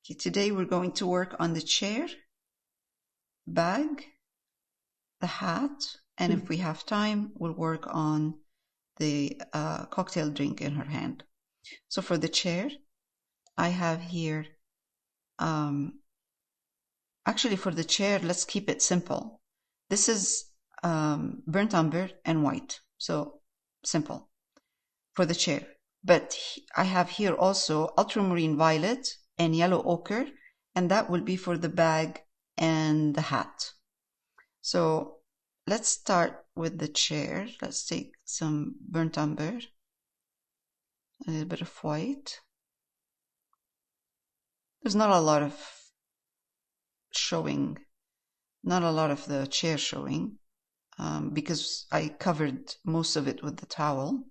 Okay, today we're going to work on the chair, bag, the hat, and if we have time, we'll work on the cocktail drink in her hand. So for the chair, I have here, actually for the chair, let's keep it simple. This is burnt umber and white, so simple for the chair. But I have here also ultramarine violet and yellow ochre, and that will be for the bag and the hat. So let's start with the chair. Let's take some burnt umber, a little bit of white. There's not a lot of showing, not a lot of the chair showing, because I covered most of it with the towel.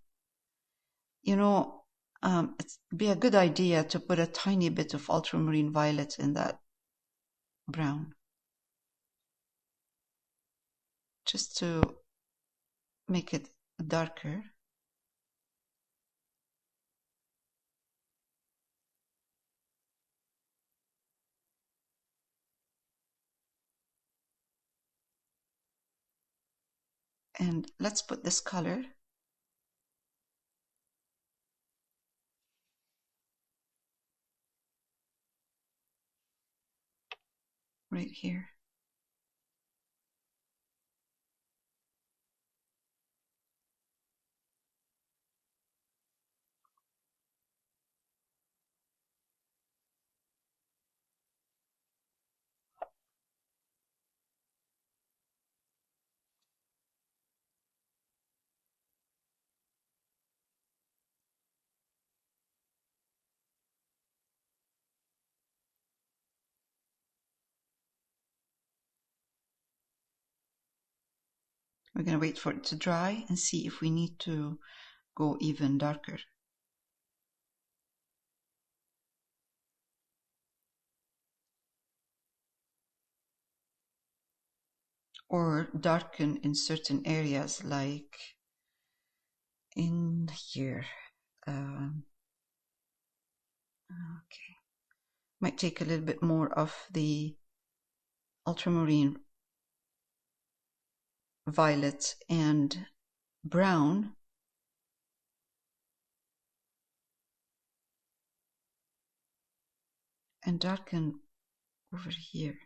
You know, it'd be a good idea to put a tiny bit of ultramarine violet in that brown, just to make it darker. And let's put this color right here. We're going to wait for it to dry and see if we need to go even darker. Or darken in certain areas, like in here. Okay. Might take a little bit more of the ultramarine violet and brown. And darken over here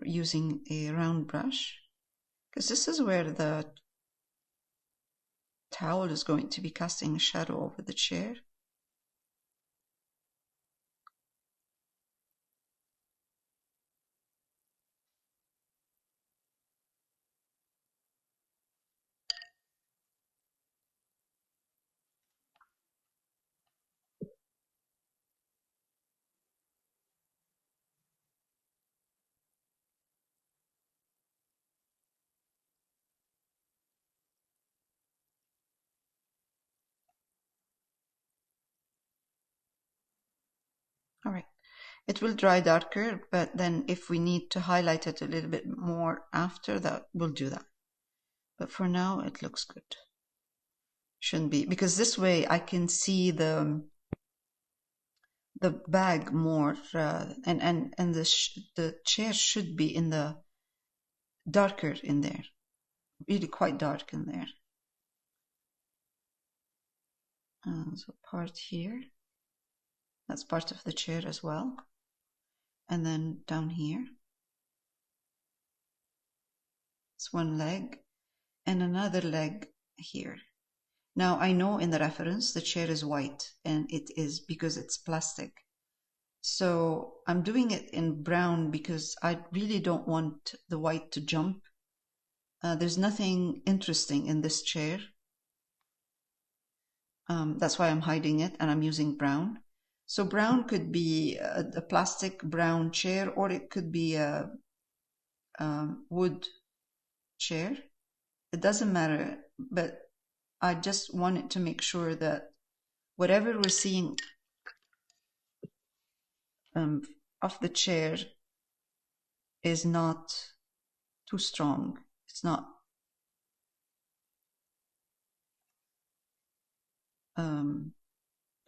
using a round brush, because this is where the towel is going to be casting a shadow over the chair. All right. It will dry darker, but then if we need to highlight it a little bit more after that, we'll do that. But for now, it looks good. Shouldn't be, because this way I can see the bag more, and the chair should be in the darker in there, really quite dark in there. So part here, that's part of the chair as well. And then down here, it's one leg and another leg here. Now I know in the reference the chair is white, and it is because it's plastic. So I'm doing it in brown because I really don't want the white to jump. There's nothing interesting in this chair. That's why I'm hiding it, and I'm using brown. So brown could be a plastic brown chair, or it could be a wood chair. It doesn't matter, but I just wanted to make sure that whatever we're seeing of the chair is not too strong. It's not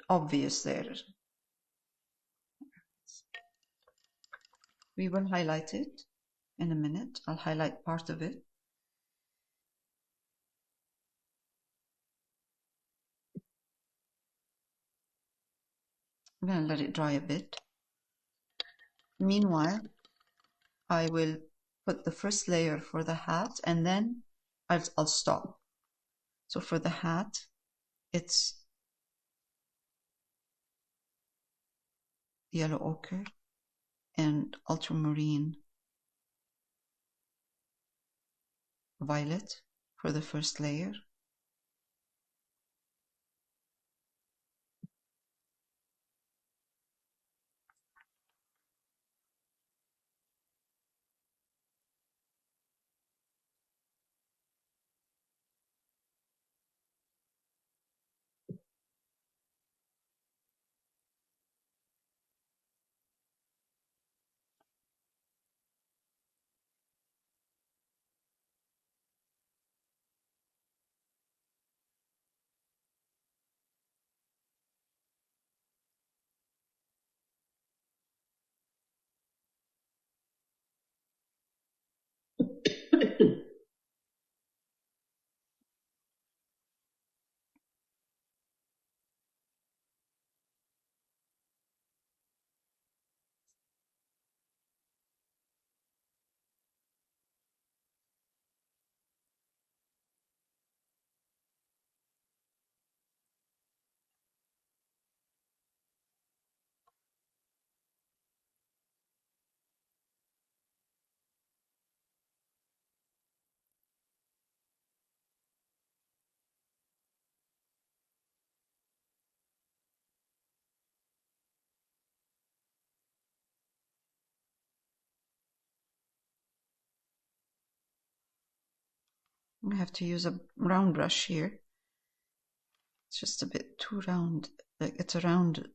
obvious there. We will highlight it in a minute. I'll highlight part of it. I'm going to let it dry a bit. Meanwhile, I will put the first layer for the hat and then I'll stop. So for the hat, it's yellow ochre and ultramarine violet for the first layer. I have to use a round brush here. It's just a bit too round. Like it's a round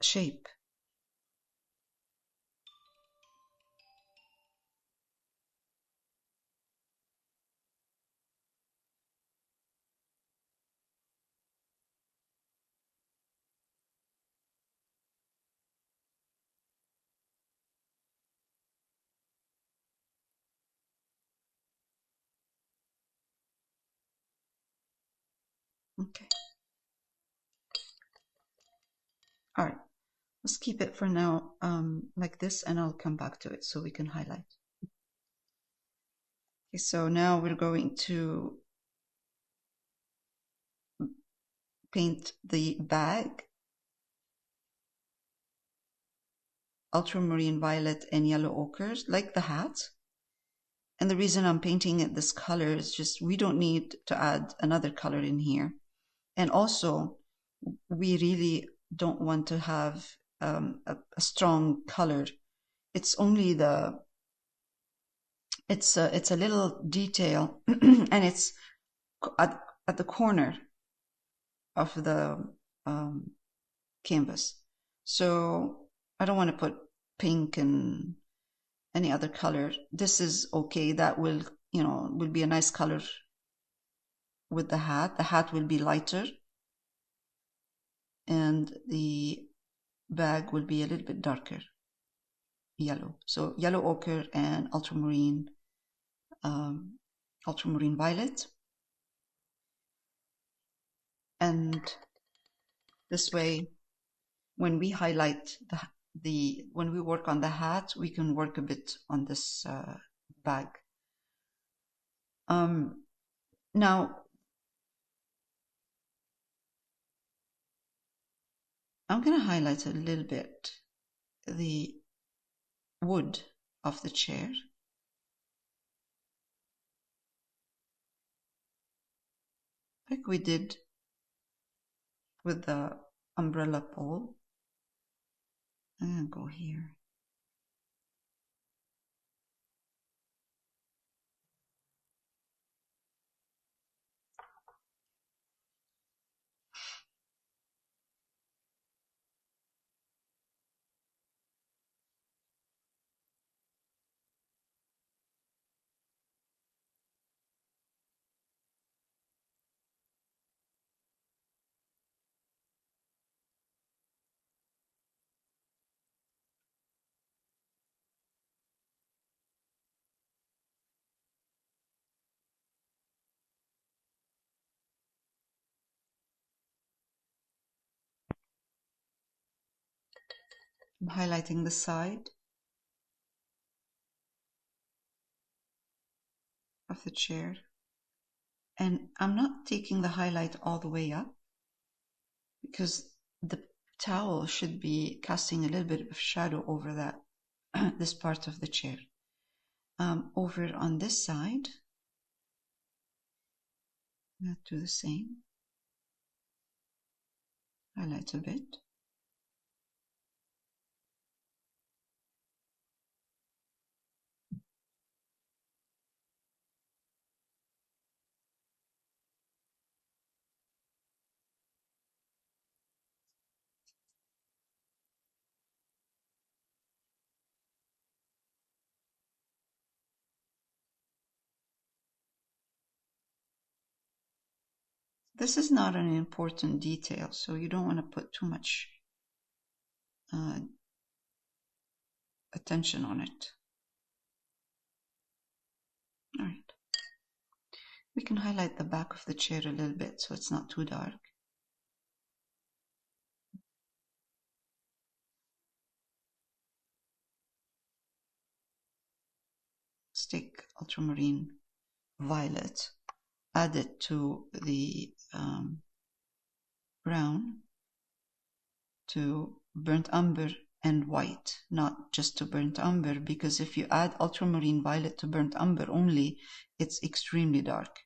shape. Okay. All right. Let's keep it for now like this, and I'll come back to it so we can highlight. Okay, so now we're going to paint the bag ultramarine violet and yellow ochres like the hat. And the reason I'm painting it this color is just we don't need to add another color in here. And also, we really don't want to have a strong color. It's only it's a little detail and it's at the corner of the canvas. So I don't want to put pink and any other color. This is okay. That will, will be a nice color with the hat. The hat will be lighter and the bag will be a little bit darker yellow. So yellow ochre and ultramarine violet. And this way, when we highlight when we work on the hat, we can work a bit on this bag. Now, I'm going to highlight a little bit the wood of the chair. Like we did with the umbrella pole. I'm going to go here. I'm highlighting the side of the chair. And I'm not taking the highlight all the way up because the towel should be casting a little bit of shadow over that, this part of the chair. Over on this side, I'll do the same. Highlight a bit. This is not an important detail, so you don't want to put too much attention on it. All right. We can highlight the back of the chair a little bit so it's not too dark. Let's take ultramarine violet, add it to the brown, to burnt umber and white, not just to burnt umber, because if you add ultramarine violet to burnt umber only, it's extremely dark.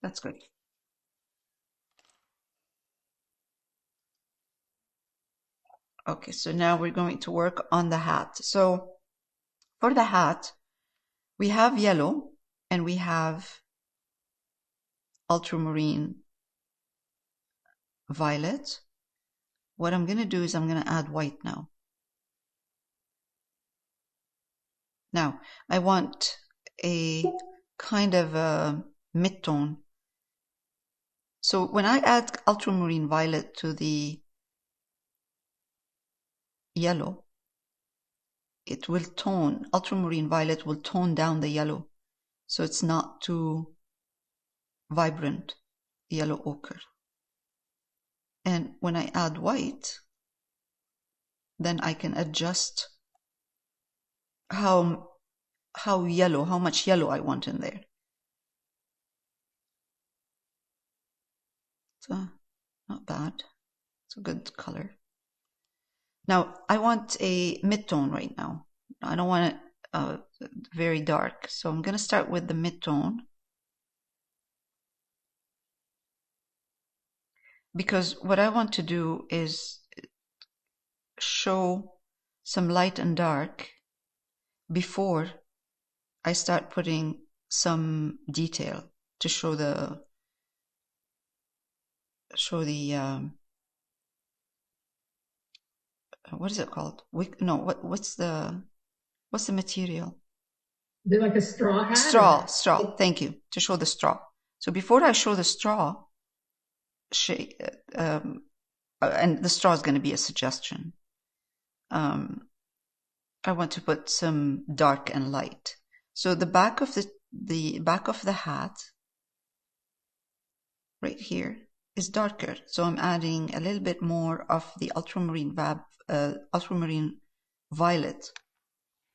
That's good. Okay, so now we're going to work on the hat. So for the hat, we have yellow and we have ultramarine violet. What I'm going to do is I'm going to add white now. Now, I want a kind of a mid-tone. So when I add ultramarine violet to the yellow, it will tone, ultramarine violet will tone down the yellow. So it's not too vibrant yellow ochre. And when I add white, then I can adjust how much yellow I want in there. So not bad. It's a good color. Now I want a mid-tone right now. I don't want it very dark. So I'm going to start with the mid-tone. Because what I want to do is show some light and dark before I start putting some detail to show the what is it called? No, what's the material? Is it like a straw hat? Straw. Thank you. To show the straw. So before I show the straw, and the straw is going to be a suggestion. I want to put some dark and light. So the back of the back of the hat right here is darker. So I'm adding a little bit more of the ultramarine violet.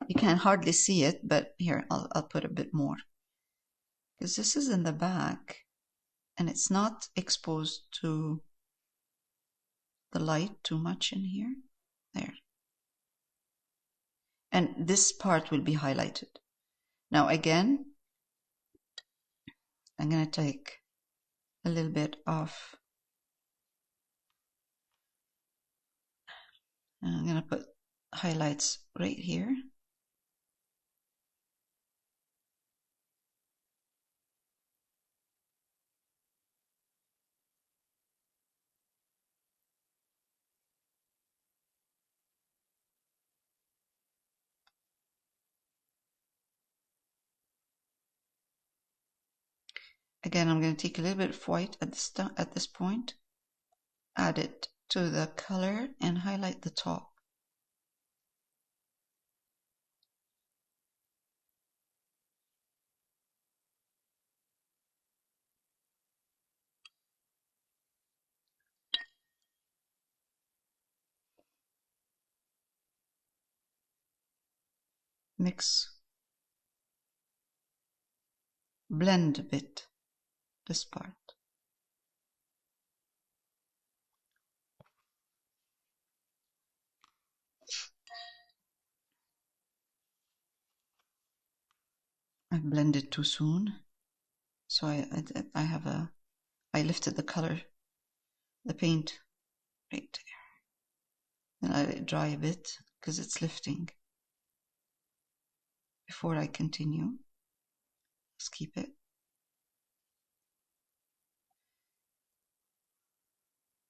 You can hardly see it, but here I'll put a bit more because this is in the back and it's not exposed to the light too much in here. There. and this part will be highlighted. Now again, I'm going to take a little bit off, and I'm going to put highlights right here. Again, I'm going to take a little bit of white at this point, add it to the color, and highlight the top. Mix, blend a bit this part. I blended too soon, so I lifted the color, the paint right there. Then I let it dry a bit because it's lifting. Before I continue, let's keep it.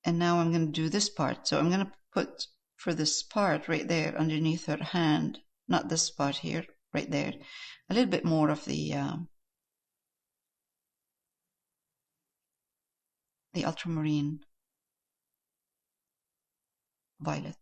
And now I'm going to do this part. So I'm going to put for this part right there underneath her hand, not this part here, right there, a little bit more of the ultramarine violet.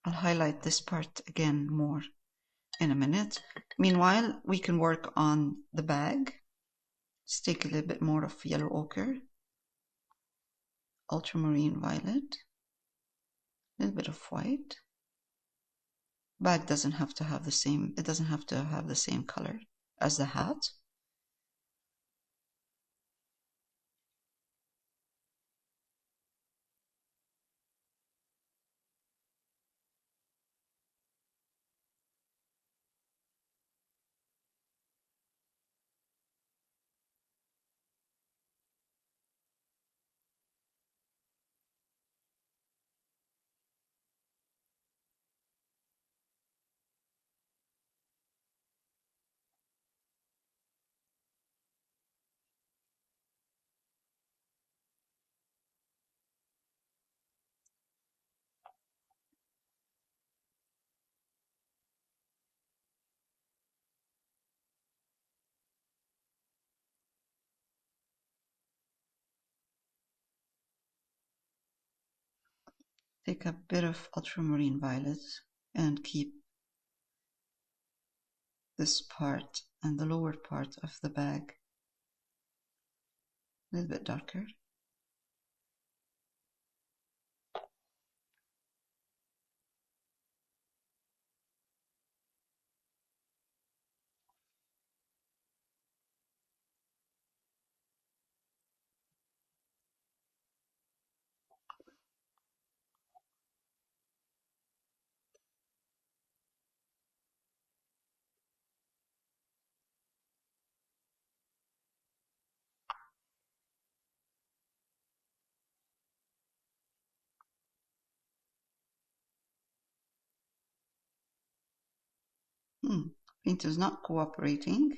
I'll highlight this part again more in a minute. Meanwhile, we can work on the bag. Let's take a little bit more of yellow ochre, ultramarine violet, a little bit of white. Bag doesn't have to have the same, it doesn't have to have the same color as the hat. Take a bit of ultramarine violet and keep this part and the lower part of the bag a little bit darker. Paint is not cooperating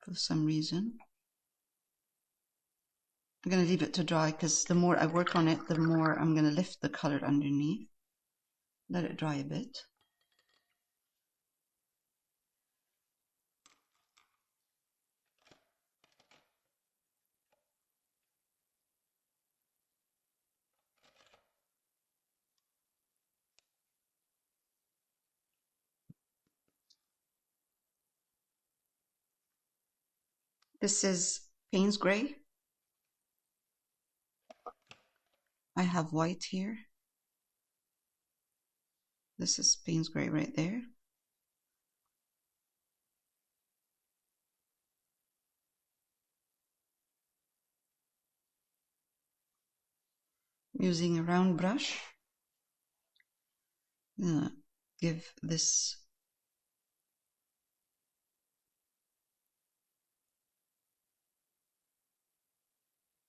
for some reason. I'm going to leave it to dry because the more I work on it, the more I'm going to lift the color underneath. Let it dry a bit. This is Payne's Gray. I have white here. This is Payne's gray right there. Using a round brush, give this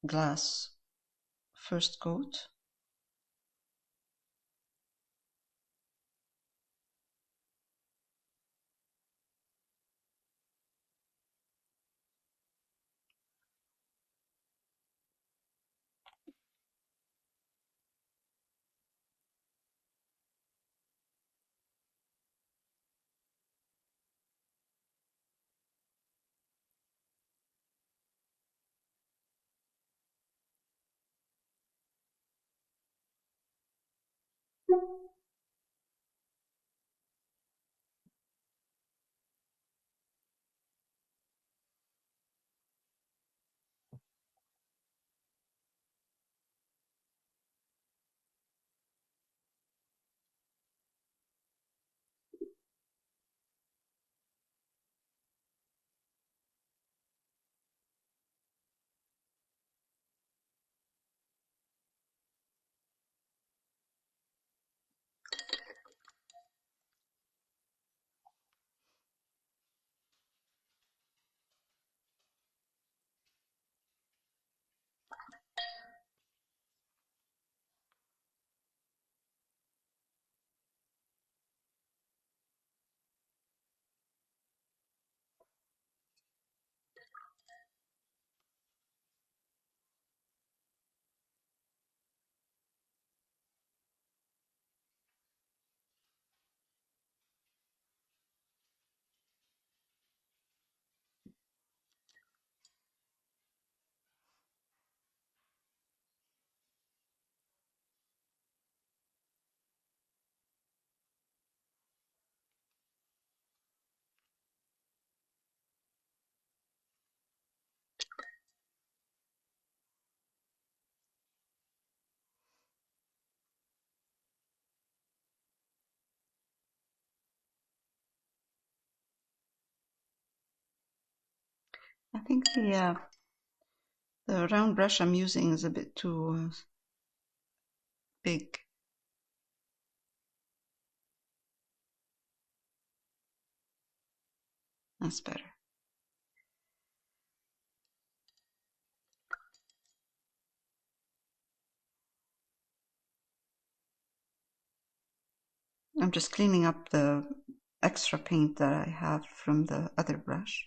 glass first coat. I think the round brush I'm using is a bit too big. That's better. I'm just cleaning up the extra paint that I have from the other brush.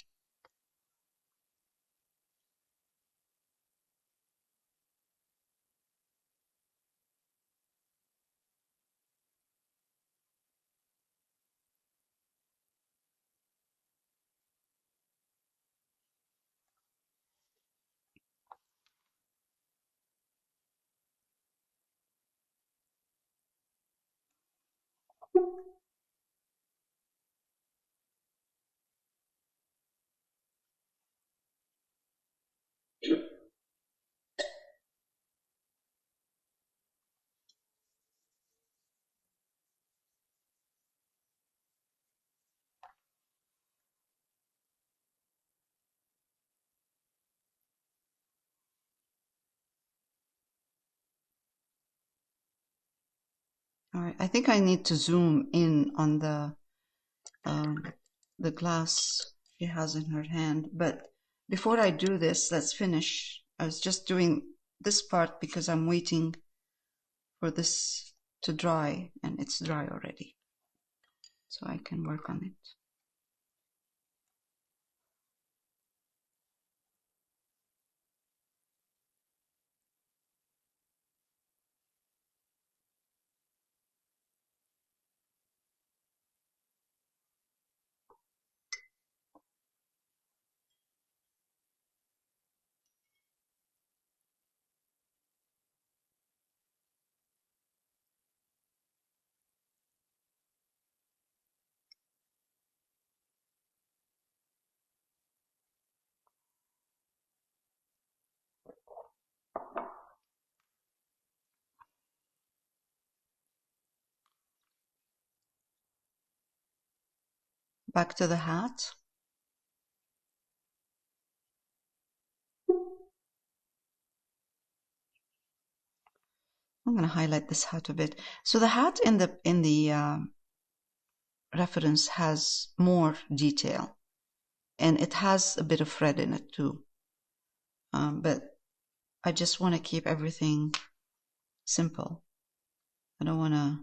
All right, I think I need to zoom in on the glass she has in her hand. But before I do this, let's finish. I was just doing this part because I'm waiting for this to dry, and it's dry already, so I can work on it. back to the hat. I'm going to highlight this hat a bit. So the hat in the reference has more detail, and it has a bit of red in it too. But I just want to keep everything simple. I don't want to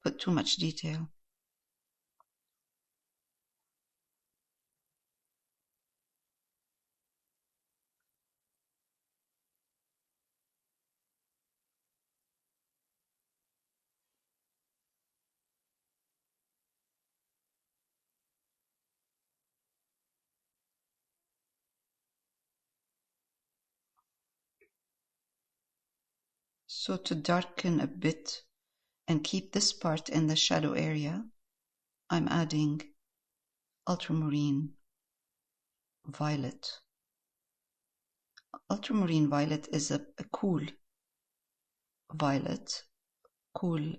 put too much detail. So to darken a bit and keep this part in the shadow area, I'm adding ultramarine violet. Ultramarine violet is a cool violet, cool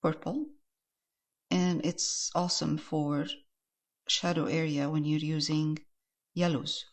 purple, and it's awesome for shadow area when you're using yellows.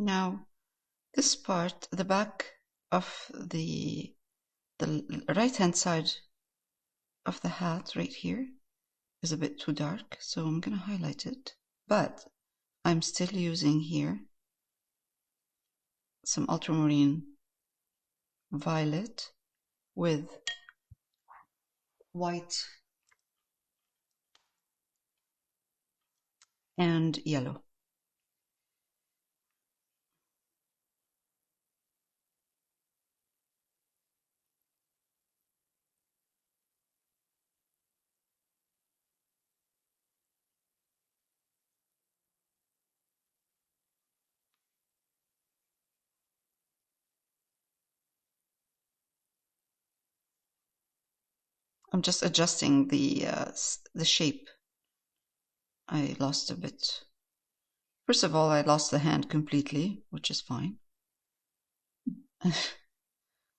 Now, this part, the back of the right-hand side of the hat right here is a bit too dark, so I'm going to highlight it. But I'm still using here some ultramarine violet with white and yellow. I'm just adjusting the shape. I lost a bit. First of all, I lost the hand completely, which is fine.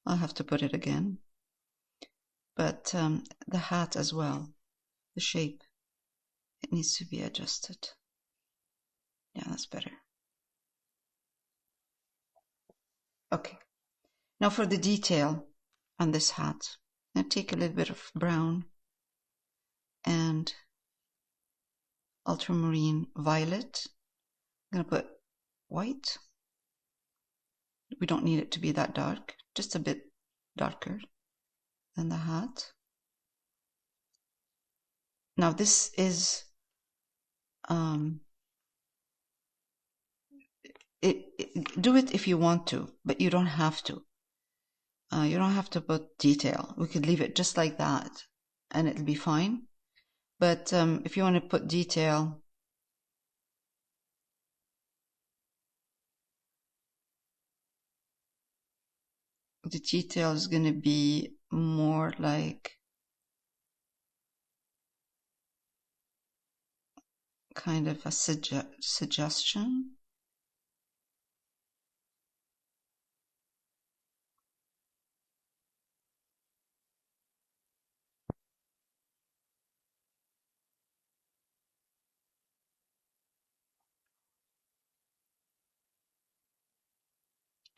I'll have to put it again. But the hat as well, the shape, it needs to be adjusted. Yeah, that's better. Okay. Now for the detail on this hat, I'm going to take a little bit of brown and ultramarine violet. I'm going to put white. We don't need it to be that dark, just a bit darker than the hat. Now this is do it if you want to, but you don't have to. You don't have to put detail. We could leave it just like that and it'll be fine. But if you want to put detail, the detail is going to be more like kind of a suggestion.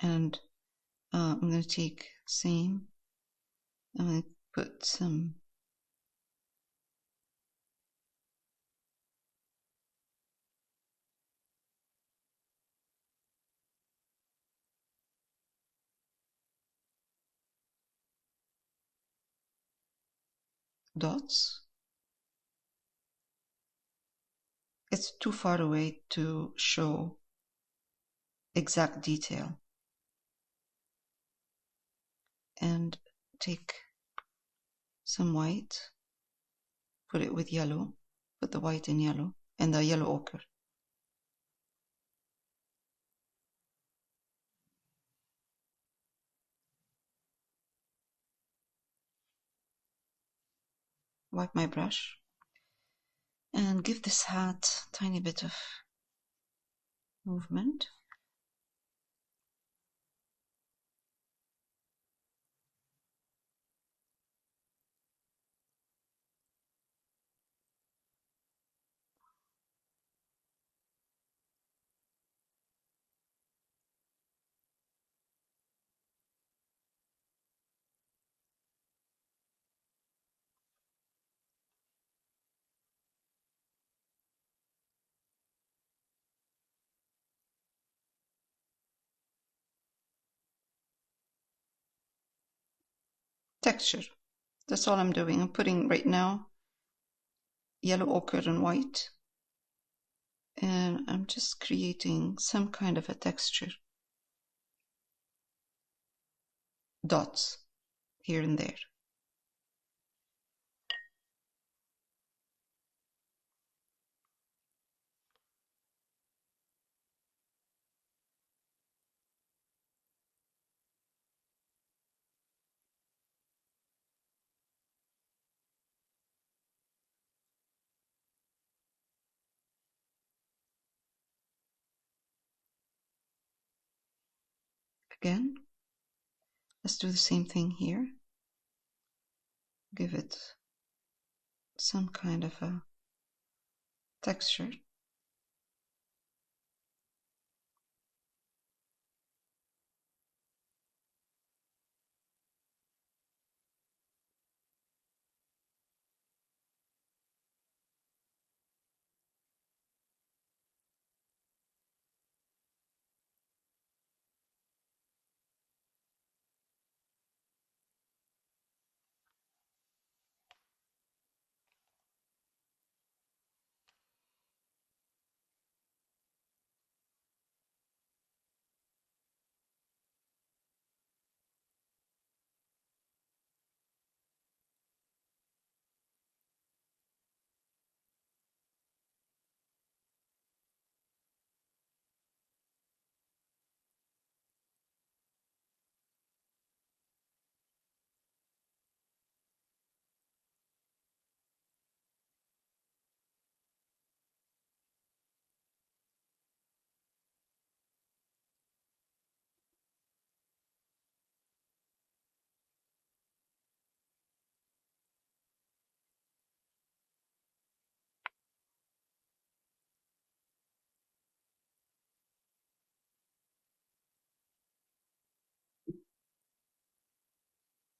And I'm going to take same. I'm going to put some dots. It's too far away to show exact detail. And take some white, put it with yellow, put the white in yellow, and the yellow ochre. Wipe my brush and give this hat a tiny bit of movement. Texture. That's all I'm doing. I'm putting right now yellow ochre and white, and I'm just creating some kind of a texture. Dots here and there. Again, let's do the same thing here. Give it some kind of a texture.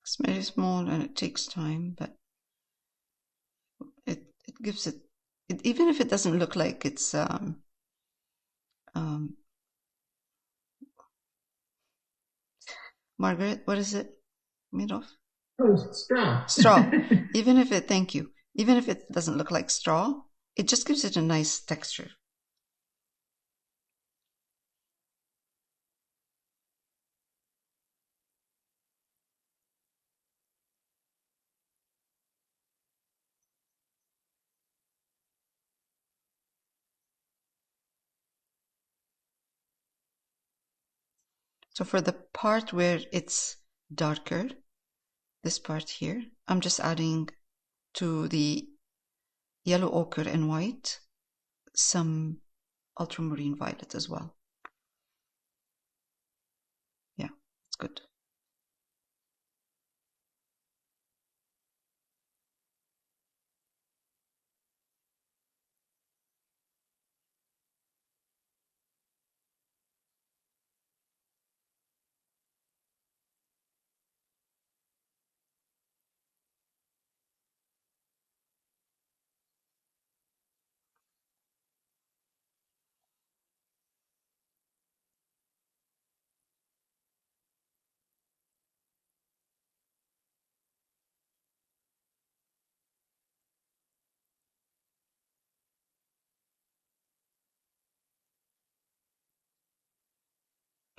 It's very small and it takes time, but it gives it, even if it doesn't look like it's Margaret, what is it made of? Oh, straw. Straw. Even if it, thank you. Even if it doesn't look like straw, it just gives it a nice texture. So for the part where it's darker, this part here, I'm just adding to the yellow ochre and white some ultramarine violet as well. Yeah, it's good.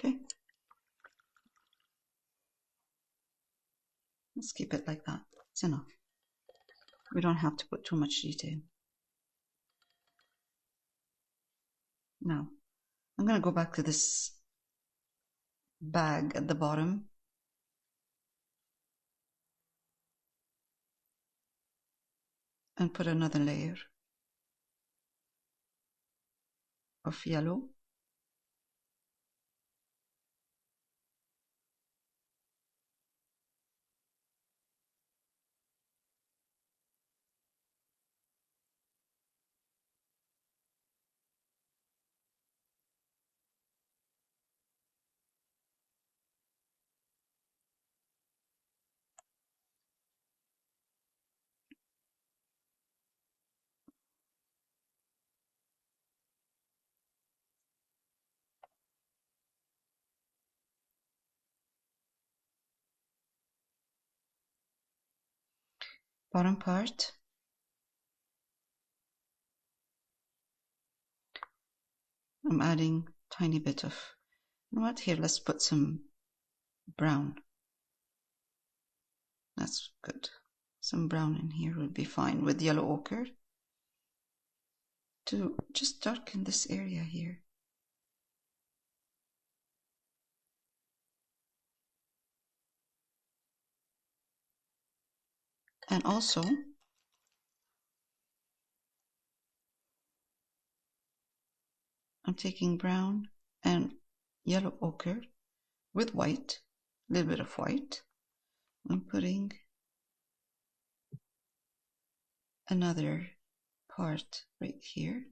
Okay. Let's keep it like that. It's enough. We don't have to put too much detail. Now, I'm going to go back to this bag at the bottom. And put another layer of yellow. Bottom part. I'm adding tiny bit of, you know what, here, let's put some brown. That's good. Some brown in here would be fine with yellow ochre to just darken this area here. And also, I'm taking brown and yellow ochre with white, a little bit of white. I'm putting another part right here.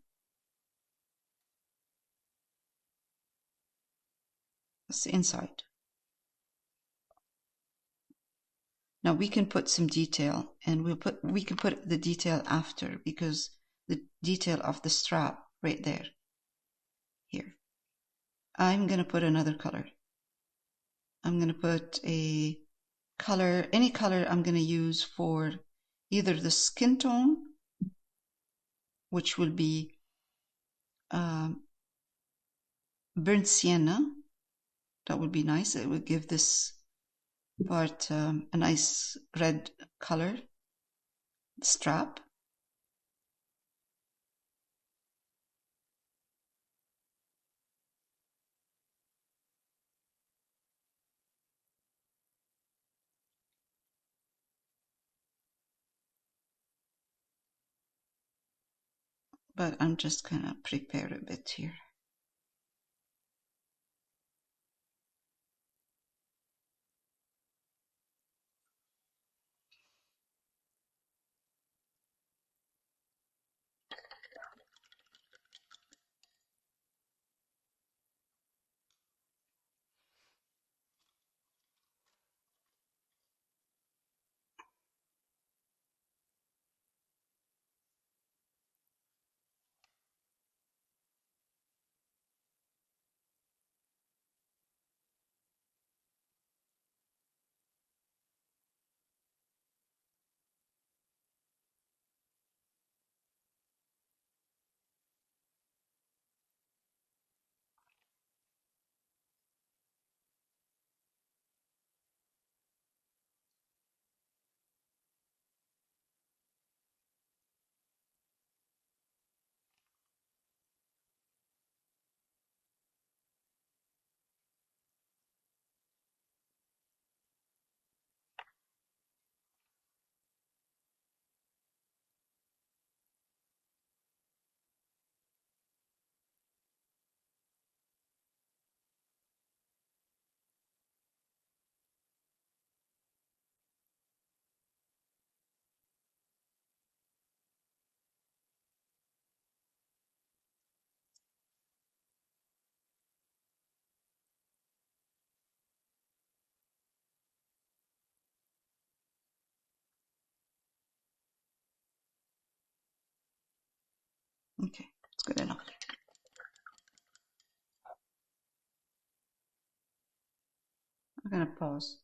That's the inside. Now we can put some detail, and we can put the detail after, because the detail of the strap right there. Here. I'm going to put another color. I'm going to put a color, any color I'm going to use for either the skin tone, which will be burnt sienna. That would be nice. It would give this part a nice red color. Strap. But I'm just going to prepare a bit here. Okay, it's good enough. I'm gonna pause.